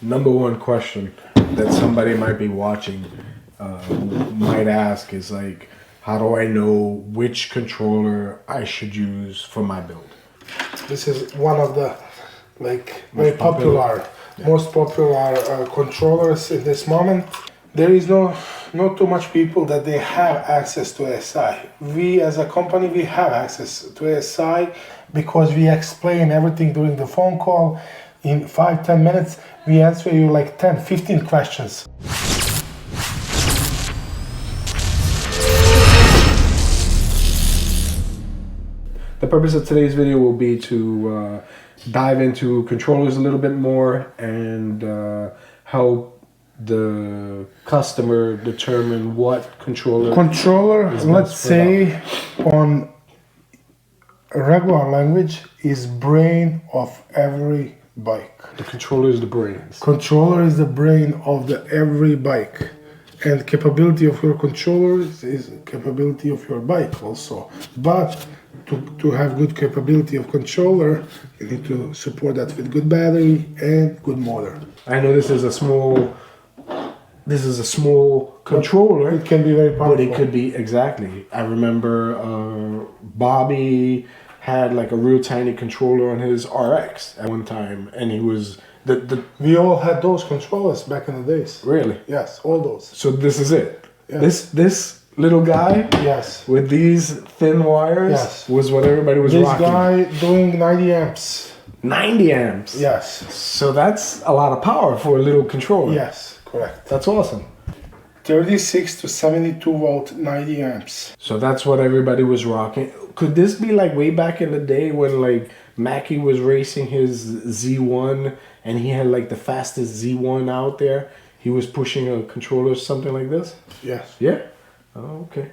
Number one question that somebody might be watching might ask is like, how do I know which controller I should use for my build? This is one of the very popular, most popular controllers in this moment. There is not too much people that they have access to SI. We as a company, we have access to SI because we explain everything during the phone call. In 5-10 minutes, we answer you like 10-15 questions. The purpose of today's video will be to dive into controllers a little bit more and help the customer determine what controller. Let's say on regular language, is brain of every bike. The controller is the brains. Controller is the brain of every bike, and capability of your controller is capability of your bike also. But to have good capability of controller, you need to support that with good battery and good motor. I know this is a small controller. It can be very powerful. But it could be, exactly. I remember Bobby had like a real tiny controller on his RX at one time, and he was we all had those controllers back in the days. Really? Yes, all those. So this is it. Yes. This little guy, yes, with these thin wires, yes, was what everybody was rocking. This guy doing 90 amps. 90 amps. Yes. So that's a lot of power for a little controller. Yes, correct. That's awesome. 36 to 72 volt, 90 amps. So that's what everybody was rocking. Could this be like way back in the day when like Mackie was racing his Z1 and he had like the fastest Z1 out there? He was pushing a controller or something like this? Yes. Yeah? Oh, okay.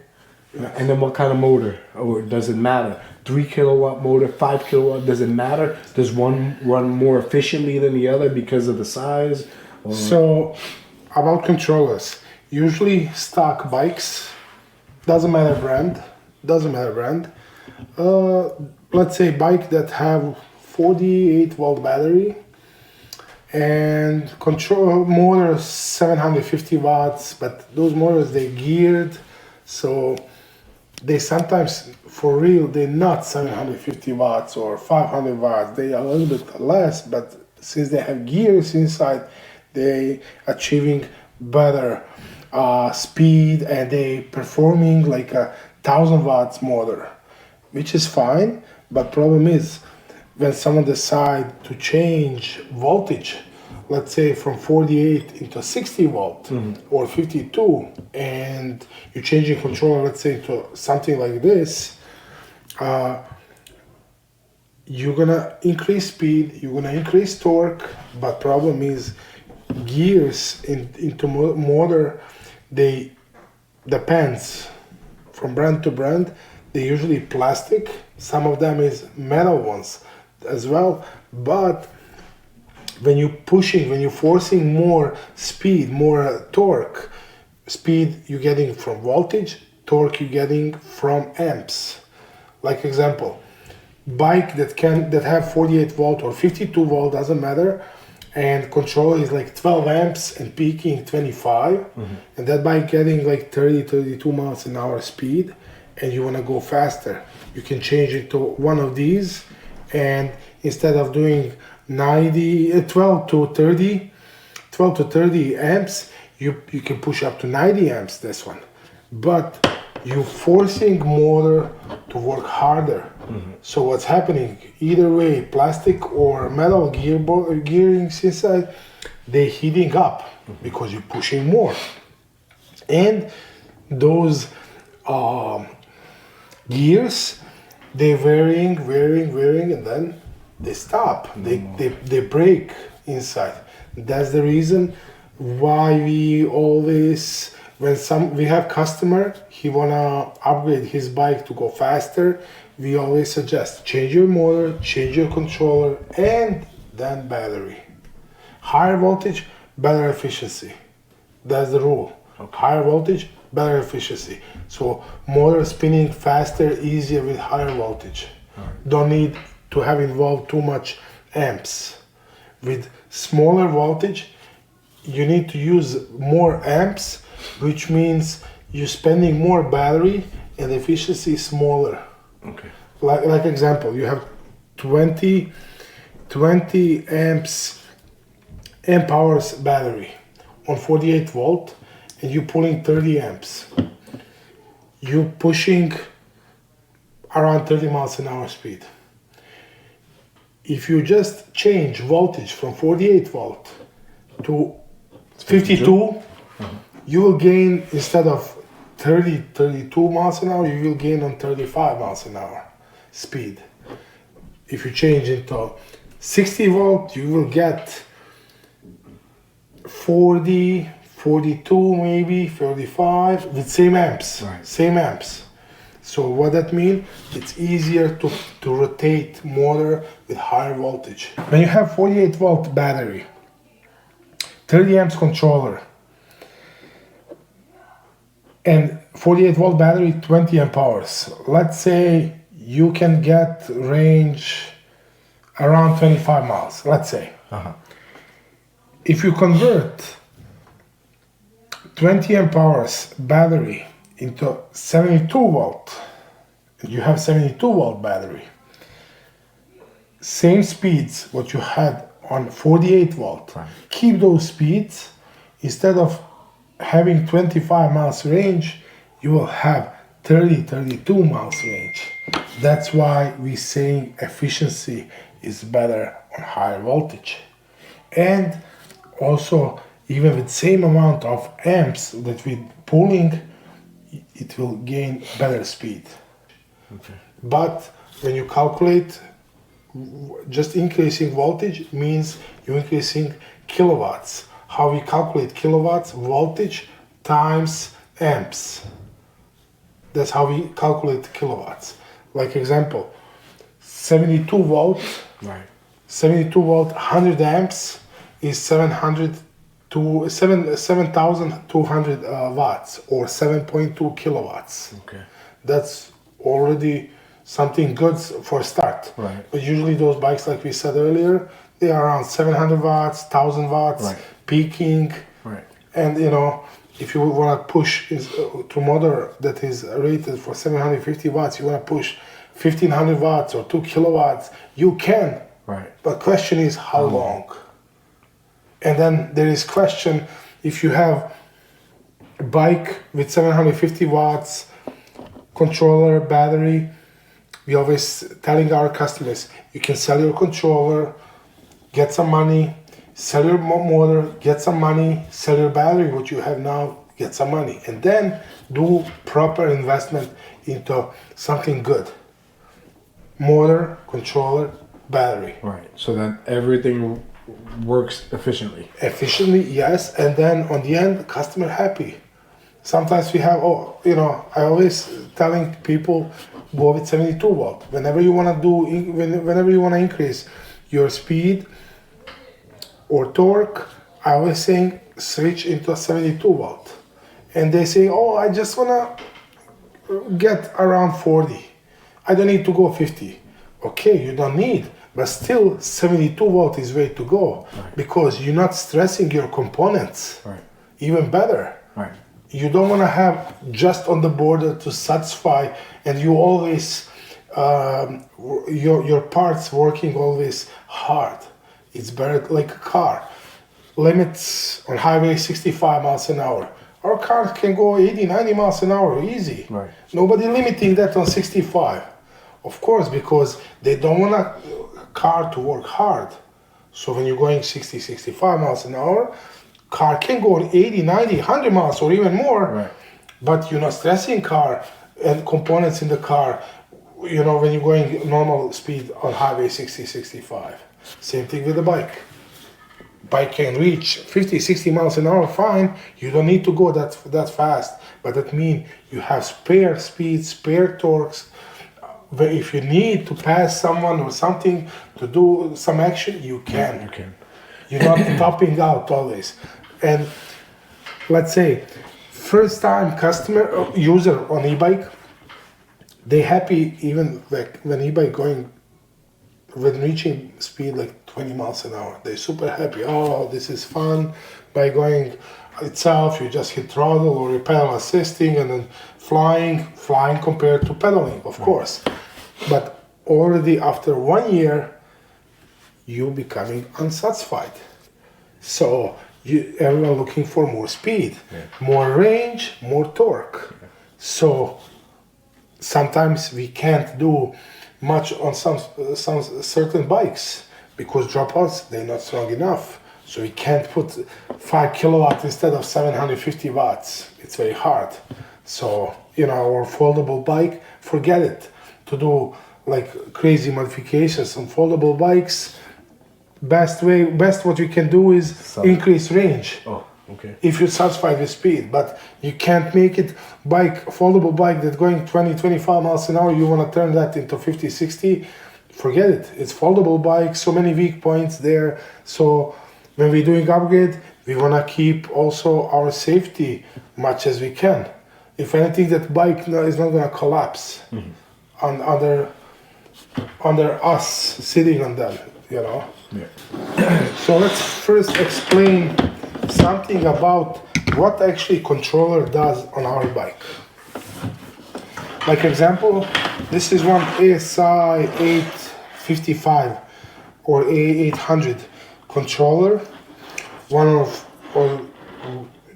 Yes. And then what kind of motor? Or does it matter? 3 kilowatt motor, 5 kilowatt, does it matter? Does one run more efficiently than the other because of the size? Or? So, about controllers. Usually stock bikes, doesn't matter brand. Let's say bike that have 48 volt battery and control motor 750 watts, but those motors they geared, so they sometimes for real they're not 750 watts or 500 watts, they are a little bit less, but since they have gears inside, they achieving better speed and they performing like a 1000 watts motor, which is fine. But problem is when someone decide to change voltage, let's say from 48 into 60 volt or 52, and you're changing controller, let's say to something like this, you're gonna increase speed, you're gonna increase torque, but problem is gears into motor, they depends from brand to brand. They usually plastic, some of them is metal ones as well, but when you're forcing more speed, more torque, speed you're getting from voltage, torque you're getting from amps. Like example, bike that have 48 volt or 52 volt, doesn't matter, and controller is like 12 amps and peaking 25, and that bike getting like 30-32 miles an hour speed, and you want to go faster, you can change it to one of these, and instead of doing 12 to 30 amps, you can push up to 90 amps this one, but you're forcing motor to work harder. So what's happening, either way, plastic or metal gearings inside, they're heating up because you're pushing more, and those gears, they're varying, and then they stop. They break inside. That's the reason why we always, when we have customer, he wanna upgrade his bike to go faster, we always suggest change your motor, change your controller, and then battery. Higher voltage, better efficiency. That's the rule. Okay. Higher voltage, better efficiency. So motor spinning faster, easier with higher voltage. Right. Don't need to have involved too much amps. With smaller voltage, you need to use more amps, which means you're spending more battery and efficiency is smaller. Okay. Like example, you have 20 amp hours battery on 48 volt, and you're pulling 30 amps. You're pushing around 30 miles an hour speed. If you just change voltage from 48 volt to 52, you will gain, instead of 32 miles an hour, you will gain on 35 miles an hour speed. If you change into 60 volt, you will get 40, 42 maybe, 35 with same amps. Right. Same amps. So what that means, it's easier to rotate motor with higher voltage. When you have 48 volt battery, 30 amps controller, and 48 volt battery, 20 amp hours. Let's say you can get range around 25 miles, let's say. If you convert 20 amp hours battery into 72 volt, you have 72 volt battery, same speeds what you had on 48 volt. Right. Keep those speeds. Instead of having 25 miles range, you will have 32 miles range. That's why we're saying efficiency is better on higher voltage. And also, even with same amount of amps that we're pulling, it will gain better speed. Okay. But when you calculate, just increasing voltage means you're increasing kilowatts. How we calculate kilowatts? Voltage times amps. That's how we calculate kilowatts. Like example, 72 volt, Right. 72 volt, 100 amps is 7,200 watts, or 7.2 kilowatts. Okay. That's already something good for a start. Right. But usually those bikes, like we said earlier, they are around 700 watts, 1,000 watts, Right. peaking. Right. And if you want to push to motor that is rated for 750 watts, you want to push 1,500 watts or 2 kilowatts, you can. Right. But question is how long? And then there is question, if you have a bike with 750 watts, controller, battery, we always telling our customers, you can sell your controller, get some money, sell your motor, get some money, sell your battery, what you have now, get some money, and then do proper investment into something good. Motor, controller, battery. Right. So that everything works efficiently. Efficiently, yes, and then on the end, customer happy. Sometimes we have, I always telling people, go with 72 volt. Whenever you want to increase your speed or torque, I always saying switch into a 72 volt. And they say, I just want to get around 40. I don't need to go 50. Okay, you don't need, but still 72 volt is way to go. Right. Because you're not stressing your components. Right. Even better. Right. You don't want to have just on the border to satisfy, and you always your parts working always hard. It's better like a car. Limits on highway 65 miles an hour. Our cars can go 80, 90 miles an hour easy. Right. Nobody limiting that on 65. Of course, because they don't want a car to work hard. So when you're going 60, 65 miles an hour, car can go 80, 90, 100 miles or even more. Right. But you're not stressing car and components in the car, when you're going normal speed on highway 60, 65. Same thing with the bike. Bike can reach 50, 60 miles an hour, fine. You don't need to go that fast. But that means you have spare speed, spare torques. But if you need to pass someone or something to do some action, you can. You can. You're not topping out always. And let's say, first time user on e-bike, they happy even like when e-bike going, when reaching speed like 20 miles an hour. They're super happy. Oh, this is fun. By going itself, you just hit throttle or you pedal assisting and then flying compared to pedaling, of course. But already after 1 year, you becoming unsatisfied. So everyone looking for more speed, more range, more torque. So sometimes we can't do much on some certain bikes because dropouts, they're not strong enough. So we can't put 5 kilowatts instead of 750 watts. It's very hard. So, our foldable bike, forget it. To do like crazy modifications on foldable bikes, best what you can do is increase range. Oh, okay. If you're satisfied with speed, but you can't make it foldable bike that's going 20-25 miles an hour, you want to turn that into 50-60, forget it. It's foldable bike, so many weak points there. So when we're doing upgrade, we want to keep also our safety much as we can. If anything, that bike is not going to collapse under us sitting on them, Yeah. So let's first explain something about what actually controller does on our bike. Like example, this is one ASI 855 or A800 controller.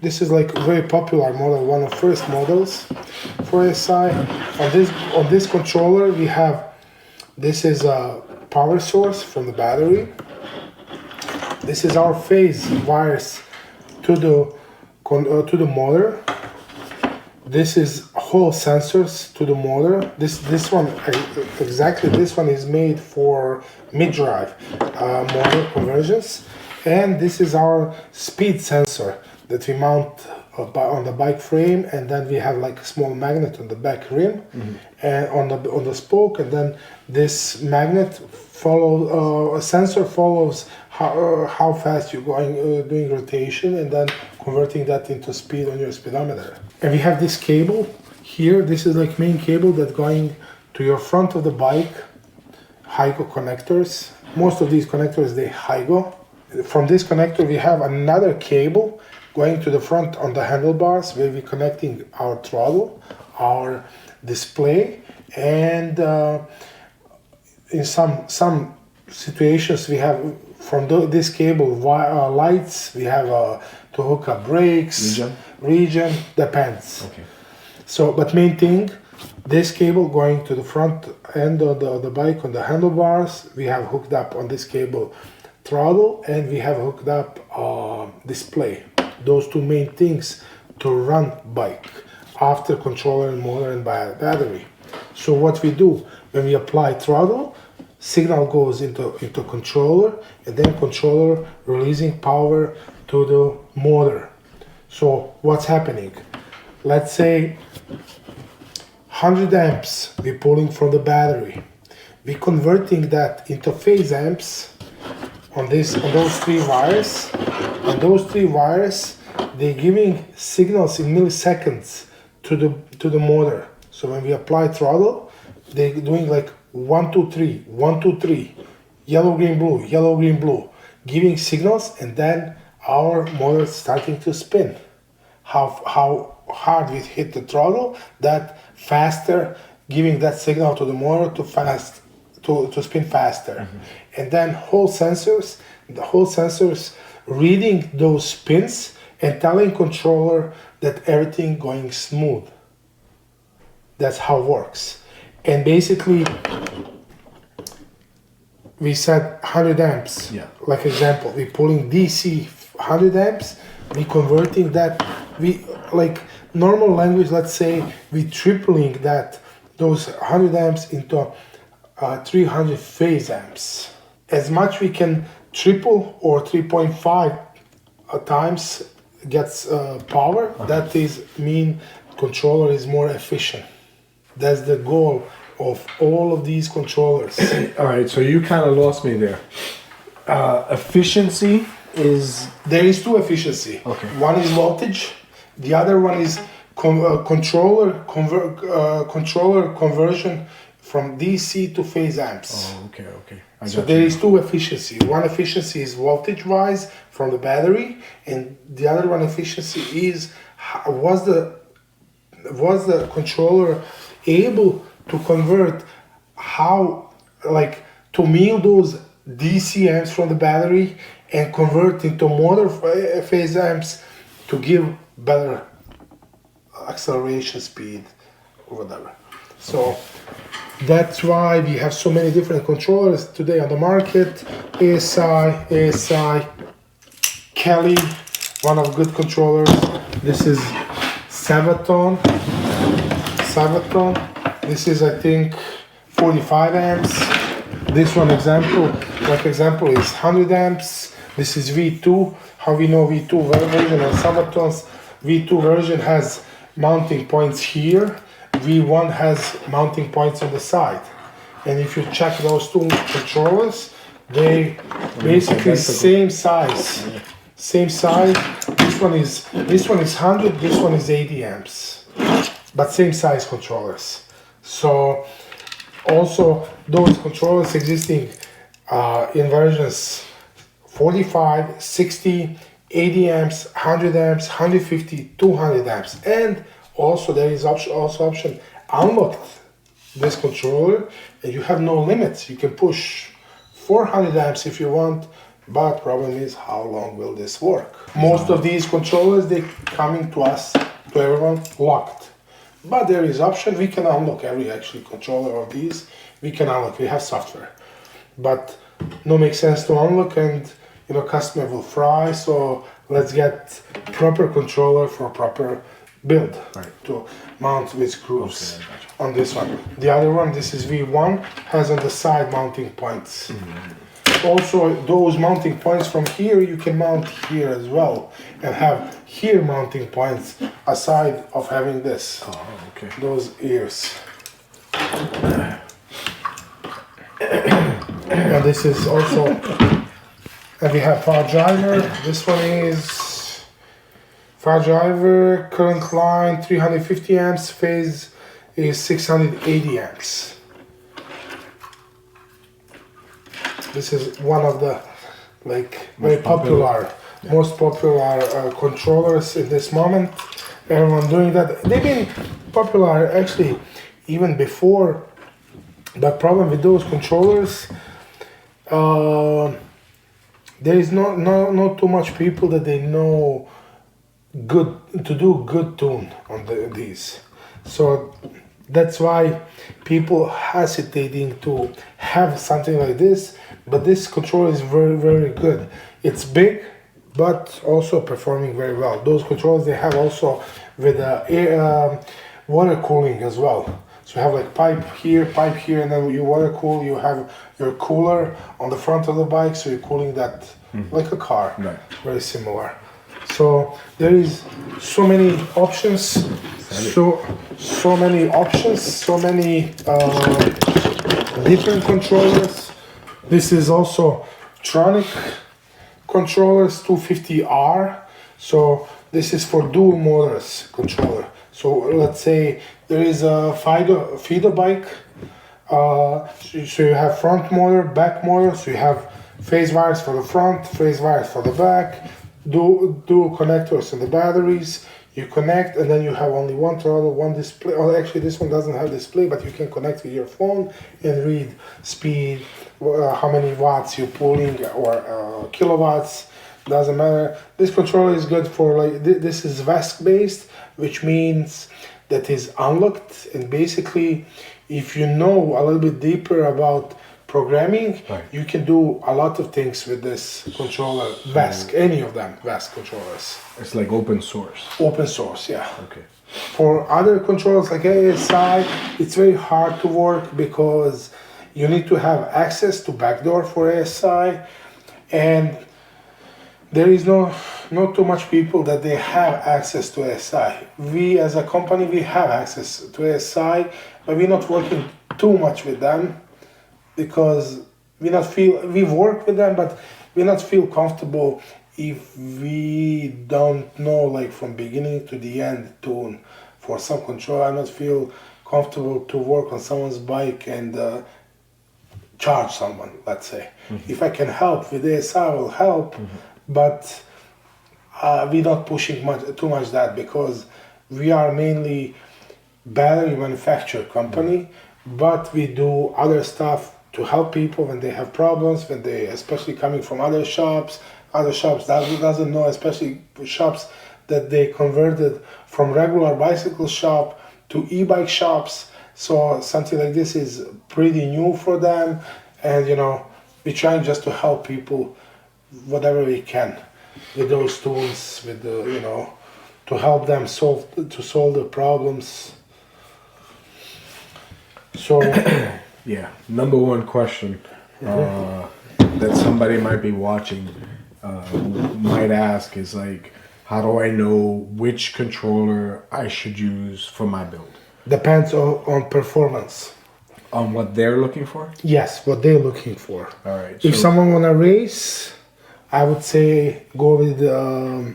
This is like a very popular model, one of first models for ASI. On this controller we have, this is a power source from the battery. This is our phase wires to the motor. This is whole sensors to the motor. This one is made for mid-drive motor conversions, and this is our speed sensor that we mount on the bike frame, and then we have like a small magnet on the back rim and on the spoke, and then this magnet sensor follows how fast you're going doing rotation, and then converting that into speed on your speedometer. And we have this cable here. This is like main cable that going to your front of the bike, Hygo connectors. Most of these connectors, they Hygo. From this connector we have another cable going to the front on the handlebars, where we're connecting our throttle, our display, and in some situations we have from this cable lights. We have to hook up brakes, region depends. Okay. So, but main thing, this cable going to the front end of the bike on the handlebars. We have hooked up on this cable throttle, and we have hooked up display. Those two main things to run bike after controller and motor and battery. So what we do when we apply throttle, signal goes into controller, and then controller releasing power to the motor. So what's happening? Let's say 100 amps we're pulling from the battery. We're converting that into phase amps on those three wires. And those three wires, they're giving signals in milliseconds to the motor. So when we apply throttle, they're doing like 1, 2, 3, 1, 2, 3, yellow, green, blue, giving signals, and then our motor is starting to spin. How hard we hit the throttle, that faster, giving that signal to the motor to spin faster. And then the whole sensors reading those spins and telling controller that everything going smooth. That's how it works. And basically we said 100 amps. Yeah. Like example, we're pulling DC 100 amps, we converting that, we like normal language, let's say we tripling those 100 amps into 300 phase amps. As much we can triple or 3.5 times gets power, that is mean controller is more efficient. That's the goal of all of these controllers. All right, so you kind of lost me there. Efficiency is... There is two efficiency. Okay. One is voltage, the other one is controller conversion from DC to phase amps. Oh, okay. So there is two efficiency. One efficiency is voltage wise from the battery, and the other one efficiency is was the controller able to convert how, like, to mill those DC amps from the battery and convert into motor phase amps to give better acceleration speed or whatever. So that's why we have so many different controllers today on the market. ASI, Kelly, one of good controllers. This is Sabvoton. This is, I think, 45 amps. This one example is 100 amps. This is V2. How we know V2 version and Sabvoton's V2 version has mounting points here. V1 has mounting points on the side. And if you check those two controllers, they basically same size. Same size. This one is 100, this one is 80 amps. But same size controllers. So also those controllers existing in versions 45, 60, 80 amps, 100 amps, 150, 200 amps. And also there is option unlocked this controller and you have no limits. You can push 400 amps if you want, but problem is how long will this work? Most of these controllers, they coming to us, to everyone, locked. But there is option, we can unlock every actually controller of these. We can unlock, we have software. But no makes sense to unlock and customer will fry, so let's get proper controller for proper build to mount with screws on this one. The other one, this is V1, has on the side mounting points. Also, those mounting points from here, you can mount here as well and have here mounting points aside of having this. Oh, okay. Those ears. And this is also, and we have power driver. This one is power driver, current line 350 amps, phase is 680 amps. This is one of the very popular, most popular controllers in this moment. Everyone doing that. They've been popular actually even before. The problem with those controllers, there is not too much people that they know to do good tune on these. So that's why people hesitating to have something like this. But this controller is very, very good. It's big, but also performing very well. Those controllers, they have also with water cooling as well. So you have like pipe here, and then you water cool. You have your cooler on the front of the bike, so you're cooling that like a car. Right. Very similar. So there is so many options. So many options. So many different controllers. This is also Tronic controllers 250R. So this is for dual motors controller. So let's say there is a feeder bike. So you have front motor, back motor. So you have phase wires for the front, phase wires for the back, dual connectors in the batteries. You connect and then you have only one throttle, one display. Or actually this one doesn't have display, but you can connect with your phone and read speed, how many watts you're pulling or kilowatts, doesn't matter. This controller is good for this is VESC based, which means that is unlocked, and basically if you know a little bit deeper about programming, you can do a lot of things with this controller. VESC, any of them VESC controllers. It's like open source. Open source, yeah. Okay. For other controllers like ASI, it's very hard to work because you need to have access to backdoor for ASI, and there is not too much people that they have access to ASI. We as a company, we have access to ASI, but we're not working too much with them because we work with them, but we not feel comfortable if we don't know from beginning to the end tune for some control. I not feel comfortable to work on someone's bike and charge someone, let's say. If I can help with this, I will help, but we're not pushing too much that, because we are mainly battery manufacturer company, but we do other stuff to help people when they have problems, when they, especially coming from other shops that doesn't know, especially shops that they converted from regular bicycle shop to e-bike shops. So something like this is pretty new for them, and we're trying just to help people whatever we can with those tools, with the to help them solve the problems. So yeah, number one question that somebody might be watching might ask is like, how do I know which controller I should use for my build? Depends on performance. On what they're looking for? Yes, what they're looking for. All right. If someone wanna race, I would say go with the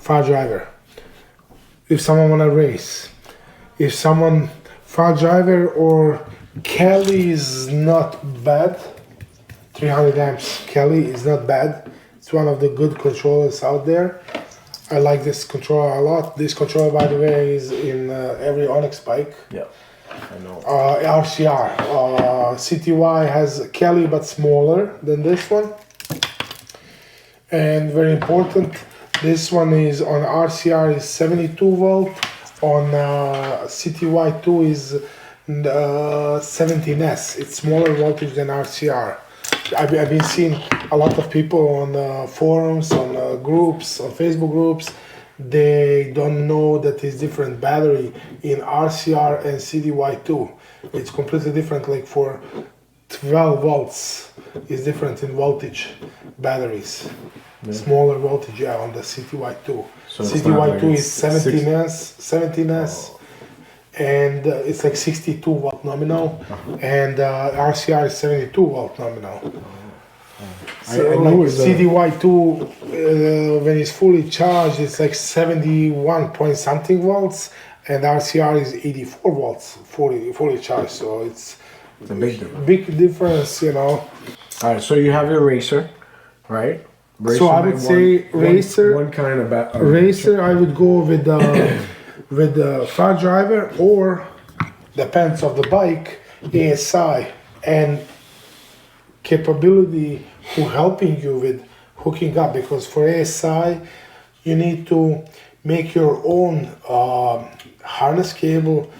far driver. If someone wanna race, if someone far driver or Kelly is not bad. 300 amps Kelly is not bad. It's one of the good controllers out there. I like this controller a lot. This controller, by the way, is in every Onyx bike. Yeah, I know. RCR. CTY has Kelly, but smaller than this one. And very important, this one is on RCR is 72 volt. On CTY2 is 17S. It's smaller voltage than RCR. I've been seeing a lot of people on forums, on groups, on Facebook groups. They don't know that it's different battery in RCR and CTY2. It's completely different. Like for 12 volts, is different in voltage batteries. Yeah. Smaller voltage, on the CTY2. So CTY2 like is 17S. Oh. And it's like 62 volt nominal, and RCR is 72 volt nominal. So like CDY2, when it's fully charged, it's like 71 point something volts, and RCR is 84 volts fully charged. So it's a big difference. Big difference, All right, so you have your racer, right? Racer, so I would say racer. One kind of racer. I would go with the far driver, or depends of the bike, ASI and capability who helping you with hooking up, because for ASI you need to make your own harness cable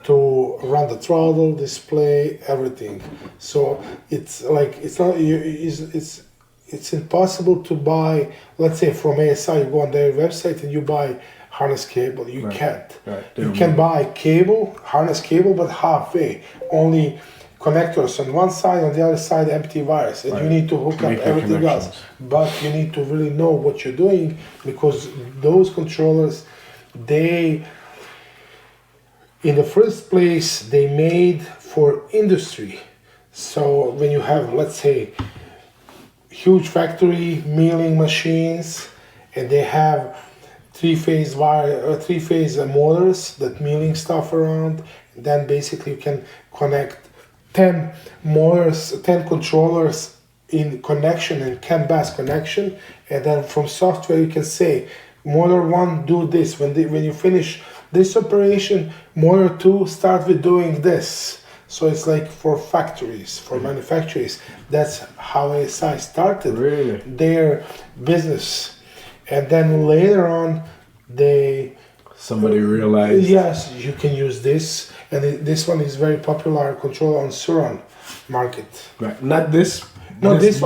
to run the throttle, display, everything. So it's like it's impossible to buy. Let's say from ASI you go on their website and you buy harness cable. You can't. Right. You can buy harness cable, but halfway. Only connectors on one side, on the other side empty wires, and you need to hook up everything else. But you need to really know what you're doing, because those controllers, in the first place, they made for industry. So when you have, let's say, huge factory milling machines, and they have three-phase motors that milling stuff around, then basically you can connect 10 motors, 10 controllers in connection, and CAN bus connection, and then from software you can say, motor 1 do this, when you finish this operation, motor 2 start with doing this. So it's like for factories, for manufacturers. That's how ASI started their business. And then later on, somebody realized, yes, you can use this, and this one is very popular controller on Suron market. Right, not this. No, this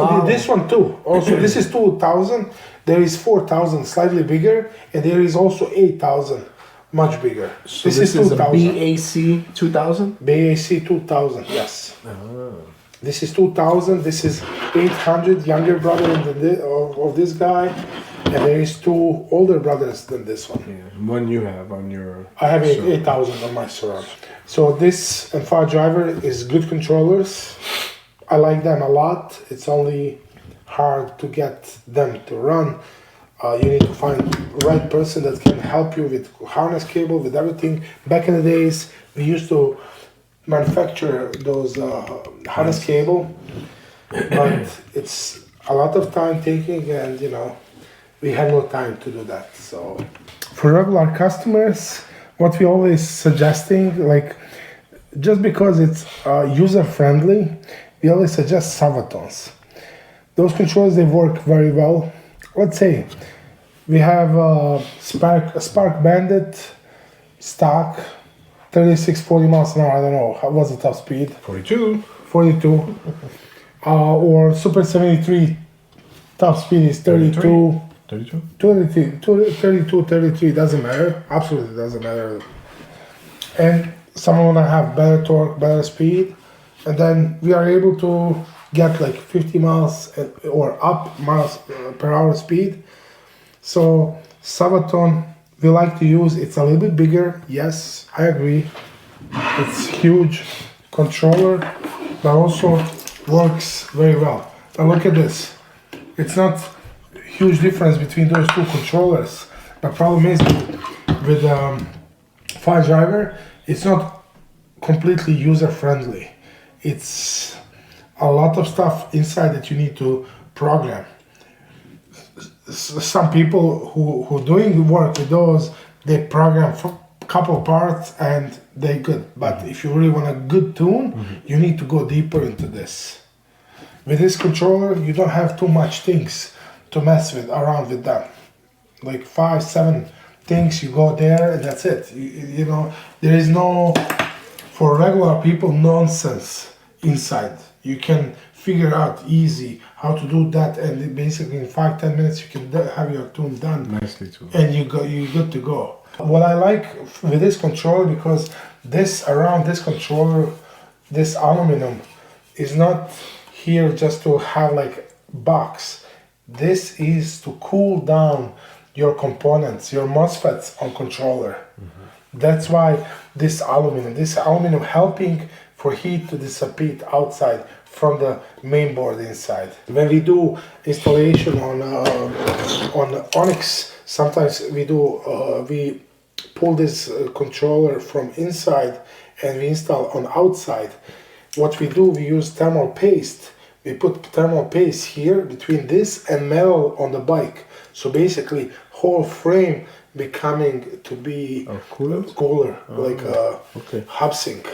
one too. Also, this is 2000. There is 4000, slightly bigger, and there is also 8000, much bigger. So this is a BAC 2000. BAC 2000, yes. Oh. This is 2000. This is 800, younger brother of this guy. And there is 2 older brothers than this one. Yeah, one you have on your... I have 8,000 on my Surround. So this and far driver is good controllers. I like them a lot. It's only hard to get them to run. You need to find right person that can help you with harness cable, with everything. Back in the days, we used to manufacture those harness cable, but it's a lot of time taking, and we have no time to do that. So for regular customers, what we always suggesting, like just because it's user friendly, we always suggest Sabvotons. Those controllers, they work very well. Let's say we have a Spark Bandit stock, 36, 40 miles an hour. I don't know what's the top speed. 42. Or Super 73 top speed is 32. 33, doesn't matter. Absolutely doesn't matter. And someone wanna have better torque, better speed, and then we are able to get like 50 miles or up miles per hour speed. So Sabvoton we like to use. It's a little bit bigger. Yes, I agree. It's huge controller, but also works very well. Now look at this. It's not huge difference between those two controllers. The problem is with file driver, it's not completely user friendly. It's a lot of stuff inside that you need to program. Some people who doing work with those, they program for a couple parts and they good. But if you really want a good tune, you need to go deeper into this. With this controller, you don't have too much things to mess with around with them. Like 5, 7 things, you go there and that's it. You know, there is no, for regular people, nonsense inside. You can figure out easy how to do that, and basically in 5-10 minutes you can have your tune done. Nicely too. And you're good to go. What I like with this controller, because this around this controller, this aluminum is not here just to have like box. This is to cool down your components, your MOSFETs on controller. That's why this aluminum helping for heat to dissipate outside from the main board inside. When we do installation on Onyx, sometimes we pull this controller from inside and we install on outside. What we do, we use thermal paste. We put thermal paste here between this and metal on the bike. So basically, whole frame becoming to be cooler, like a hub sink.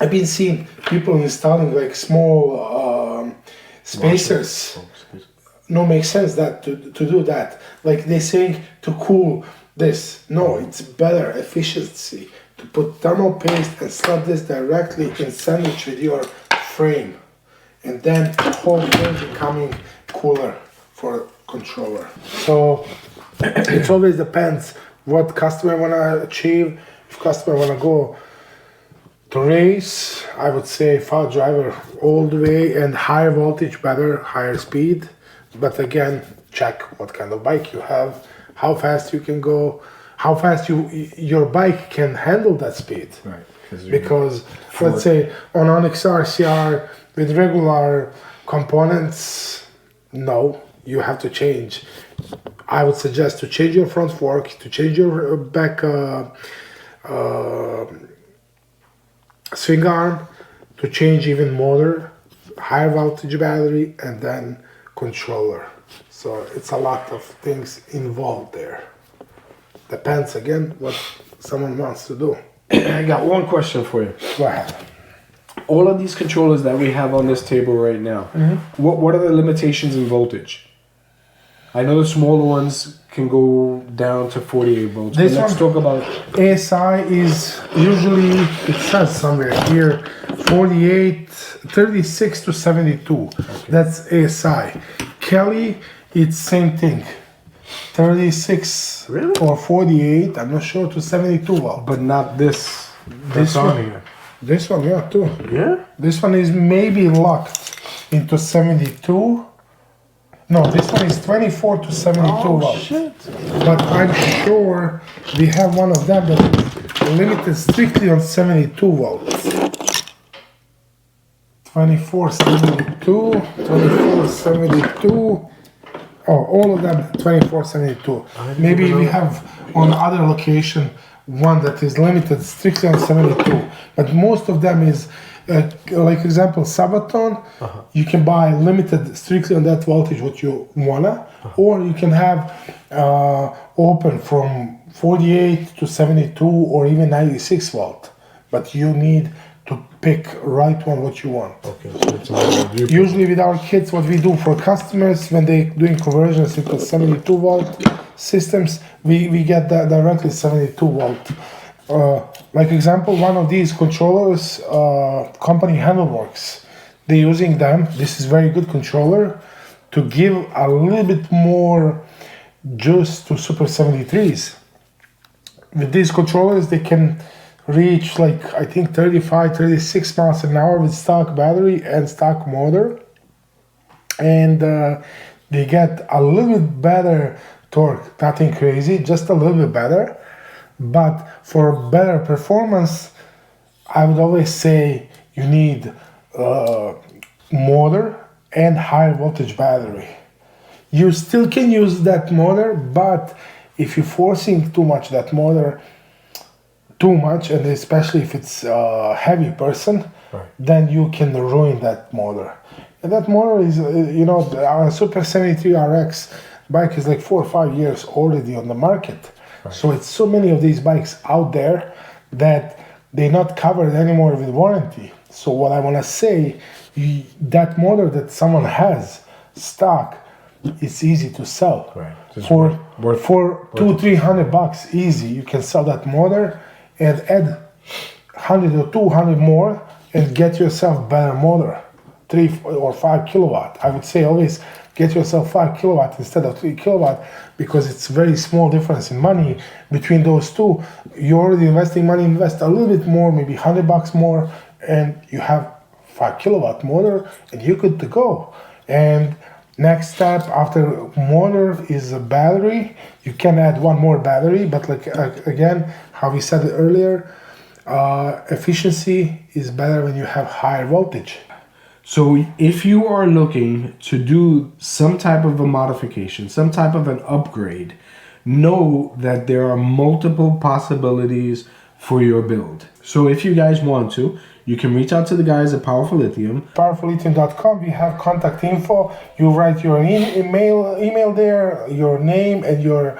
I've been seeing people installing like small spacers. No, makes sense that to do that. Like they saying to cool this. No, it's better efficiency to put thermal paste and slap this directly in sandwich with your frame, and then the whole thing becoming cooler for controller. So it always depends what customer wanna achieve. If customer wanna go to race, I would say file driver all the way, and higher voltage better, higher speed. But again, check what kind of bike you have, how fast you can go, how fast your bike can handle that speed. Right. Because let's say on Onyx RCR with regular components, no, you have to change. I would suggest to change your front fork, to change your back swing arm, to change even motor, higher voltage battery, and then controller. So it's a lot of things involved there. Depends again what someone wants to do. I got one question for you. Go ahead. All of these controllers that we have on this table right now, what are the limitations in voltage? I know the smaller ones can go down to 48 volts. This but let's talk about ASI is usually, it says somewhere here, 36 to 72. Okay. That's ASI. Kelly, it's same thing. 36 or 48, I'm not sure, to 72 volts. But not this. This on one, here. This one, yeah, too. Yeah? This one is maybe locked into 72. No, this one is 24 to 72 volts. Shit. But I'm sure we have one of them that is limited strictly on 72 volts. 2472, Oh, all of them 2472. Maybe we have on other location one that is limited strictly on 72, but most of them is like example Sabvoton. You can buy limited strictly on that voltage what you wanna, or you can have open from 48 to 72 or even 96 volt. But you need to pick right one what you want. Okay, so it's not Usually with our kits, what we do for customers when they doing conversions into 72 volt systems, we get that directly 72 volt. Like example, one of these controllers, company Handleworks, they're using them. This is very good controller to give a little bit more juice to Super 73s. With these controllers, they can reach like I think 35, 36 miles an hour with stock battery and stock motor, and they get a little bit better torque. Nothing crazy, just a little bit better. But for better performance, I would always say you need motor and high voltage battery. You still can use that motor, but if you're forcing too much that motor, too much, and especially if it's a heavy person, then you can ruin that motor. And that motor is, our Super 73 RX bike is like 4 or 5 years already on the market. So it's so many of these bikes out there that they're not covered anymore with warranty. So what I want to say, that motor that someone has stock, it's easy to sell. For $200-300 easy, you can sell that motor and add 100 or 200 more and get yourself better motor, 3 or 5 kilowatt. I would say always get yourself 5 kilowatt instead of 3 kilowatt, because it's very small difference in money between those two. You're already investing money, invest a little bit more, maybe $100 more, and you have 5 kilowatt motor and you're good to go. And next step after motor is a battery. You can add one more battery, but like again, how we said it earlier, efficiency is better when you have higher voltage. So if you are looking to do some type of a modification, some type of an upgrade, know that there are multiple possibilities for your build. So if you guys want to, you can reach out to the guys at Powerful Lithium. PowerfulLithium.com. We have contact info. You write your email there, your name and your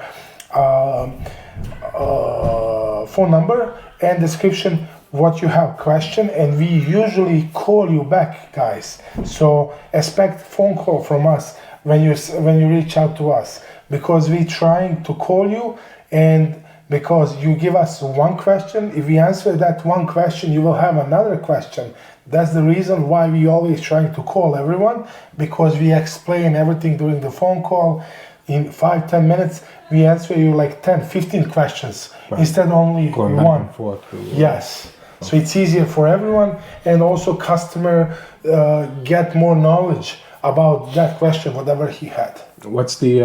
phone number and description what you have question, and we usually call you back, guys. So expect phone call from us when you reach out to us, because we trying to call you, and because you give us one question, if we answer that one question, you will have another question. That's the reason why we always trying to call everyone, because we explain everything during the phone call. In 5-10 minutes, we answer you like 10-15 questions instead only going one. back and forth. Yes. So it's easier for everyone, and also customer get more knowledge about that question, whatever he had. What's the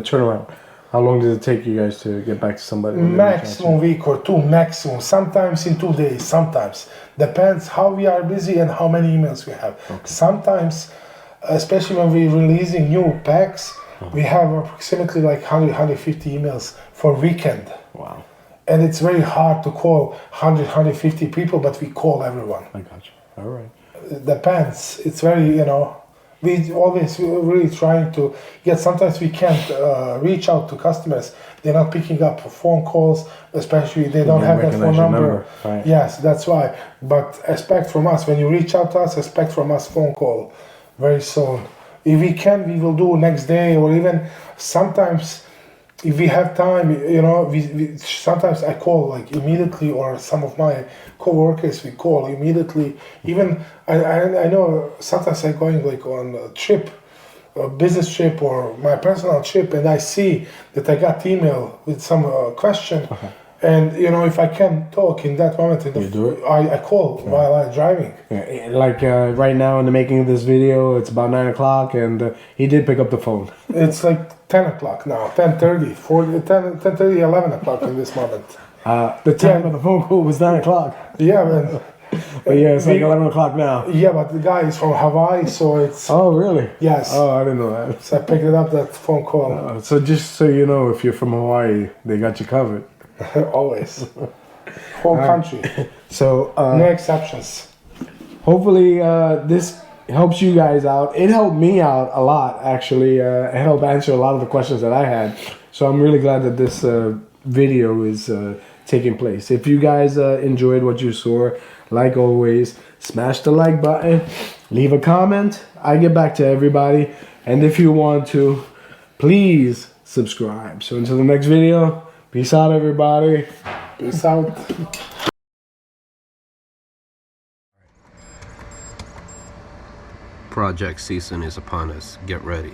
turnaround? How long did it take you guys to get back to somebody? Maximum week or two, maximum. Sometimes in 2 days, sometimes. Depends how we are busy and how many emails we have. Sometimes, especially when we're releasing new packs, we have approximately like 100-150 emails for weekend. Wow. And it's very hard to call 100-150 people, but we call everyone. I got you. All right. It depends. It's very, we always really trying to get, sometimes we can't reach out to customers. They're not picking up phone calls, especially they don't have that phone number. Right. Yes, that's why. But expect from us, when you reach out to us, expect from us phone call very soon. If we can, we will do next day, or even sometimes if we have time, we sometimes I call like immediately, or some of my co-workers we call immediately. Even I know sometimes I'm going like on a trip, a business trip or my personal trip, and I see that I got email with some question, and if I can talk in that moment, you do it? I call while I'm driving. Yeah, like right now in the making of this video, it's about 9 o'clock, and he did pick up the phone. It's like 10 o'clock now, 10:30, 11 o'clock in this moment. The time of the phone call was 9 o'clock. Yeah, man. But yeah, it's like 11 o'clock now. Yeah, but the guy is from Hawaii, so it's Oh, really? yes. Oh, I didn't know that. So I picked it up that phone call. So just so you know, if you're from Hawaii, they got you covered. Always. Whole country. So No exceptions. hopefully this helps you guys out. It helped me out a lot, actually. It helped answer a lot of the questions that I had. So I'm really glad that this video is taking place. If you guys enjoyed what you saw, like always, smash the like button, leave a comment. I get back to everybody. And if you want to, please subscribe. So until the next video, peace out, everybody. Peace out. Project season is upon us. Get ready.